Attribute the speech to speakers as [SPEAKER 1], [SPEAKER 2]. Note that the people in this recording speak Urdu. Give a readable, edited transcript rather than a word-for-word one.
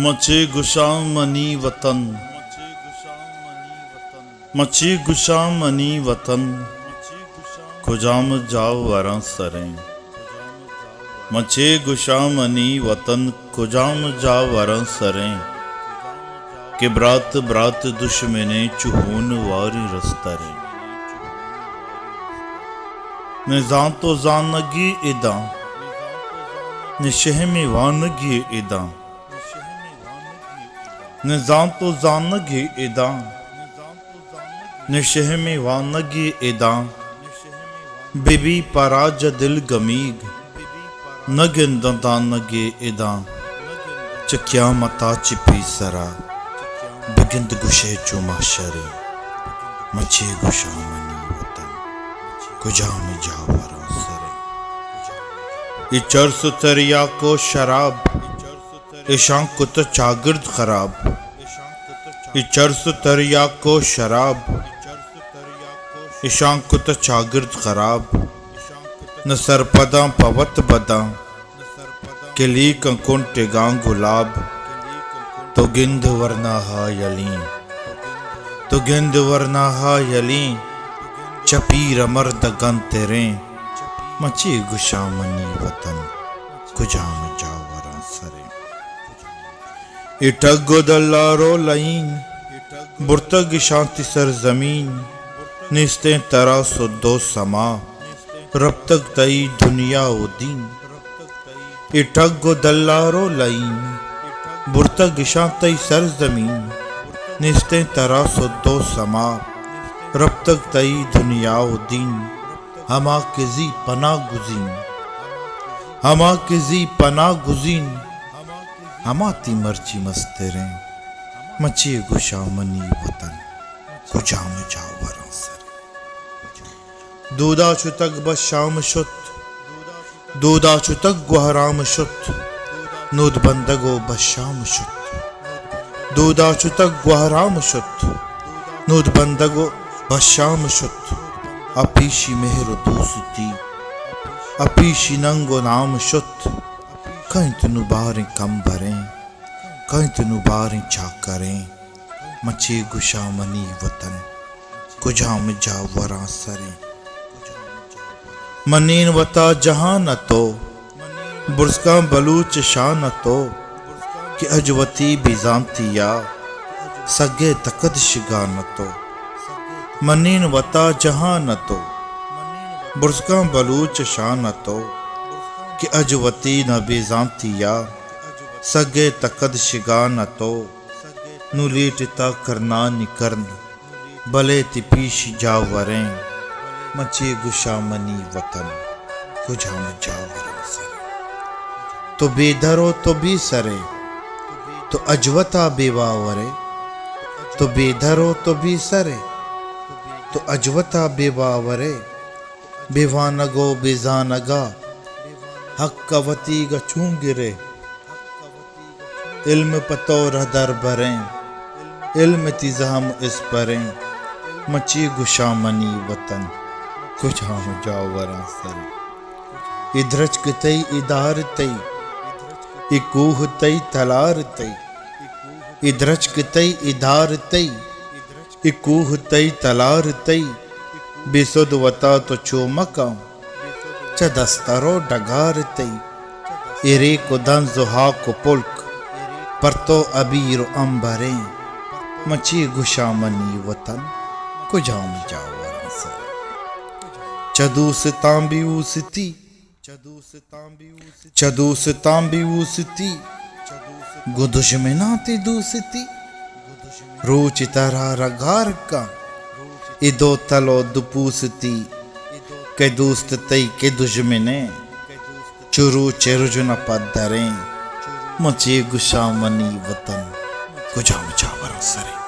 [SPEAKER 1] مچے گشاں منی وطن، مچے گشاں منی وطن، کجام جاؤ وراں سریں۔ مچے گشاں منی وطن، کجام جاؤ وراں سریں، کہ برات برات دشمنے چہون واری رستریں۔ نزاں تو زانگی اداں، نشہمی وانگی اداں، نزاں تو زانگی اداں، نشہمی وانگی اداں، بی بی پراج دل گمیگ، نگنداں دانگی اداں، چکیا متا چپی سرا، بگند گشے چو محشریں۔ مچے گشاں منی وطن، کجام جاؤ وراں سریں۔ یہ چرس تریا کو شراب، ایشاں کت چاگرد خراب۔ یہ چرس تریا کو شراب، ایشاں کت چاگرد خراب۔ نہ سرپداں پوت بداں، کلی کنکن گاں گلاب۔ تو گند ورنہ ہا یلیں، تو گند ورنہ ہا یلیں، چپیر مرد گن تیریں۔ مچے گشاں منی وطن، کجام جاؤ وراں سریں۔ اٹھگو دلارو لئین، برتگ شانتی سرزمین، نیستیں ترا سدو سما، رب تک تئی دنیا و دین۔ اٹھگو دلارو لئین، برتگ شانتی سرزمین، نیستیں ترا سدو سما، رب تک تئی دنیا و دین۔ ہما کزی پناہ گزین، ہما کزی پناہ گزین، ہما تی مرچی مستریں۔ مچے گشاں منی وطن، کجام جاؤ وراں سریں۔ دودا چھتگ بشام شت، دودا چھتگ گہرام شت، نود بندگو بشام شت۔ دودا چھتگ گہرام شت، نود بندگو بشام شت۔ اپیشی مہر دوستی، اپیشی ننگو نام شت۔ کہیں تنو باریں کم بھریں، کہیں تنو باریں چاکریں۔ مچے گشاں منی وطن، کجام جاؤ وراں سریں۔ منین وطا جہاں نہ تو، برسکاں بلوچ شاہ نہ تو، کہ اجوتی بیزانتیا، سگے تقد شگاں نہ تو۔ منین وطا جہاں نہ تو، برسکاں بلوچ شاہ نہ تو، کہ اجوتی نہ بیزانتیا، سگے تقد شگاں نہ تو۔ نو لیٹتا کرنا نکرن، بلے تی پیش جاؤ وریں۔ مچے گشاں منی وطن، کجام جاؤ وراں سریں۔ تو بے درو تو بے سرے، تو اجوتا بے واورے۔ تو بے درو تو بے سرے، تو اجوتا بے واورے۔ بے وانگو بے زانگا، حق کا وطی گا چون گرے۔ علم پتو رہ در بریں، علم تی زہم اس پریں۔ مچے گشاں منی وطن، کجام جاؤ وراں سریں۔ ادھرچ کتئی ادار تئی، اکوہ تئی تلار تئی۔ ادھرچ کتئی ادار تئی، اکوہ تئی تلار تئی۔ بے سد وطا تو چو مکاں، چہ دسترو ڈگار تئی۔ ارے کو دن زہا کو پلک، پرتو عبیر و امبریں۔ مچے گشاں منی وطن، کجام جاؤ وراں سریں۔ چدو ستاں بھی اوستی، چدو ستاں بھی اوستی، گو دشمناں تے دوستی۔ روچ ترا رگار کا، ادو تلو دپوستی، کہ دوست تئی کے دشمنے، چرو چرج نہ پدریں۔ مچے گشاں منی وطن، کجام جاؤ وراں سریں۔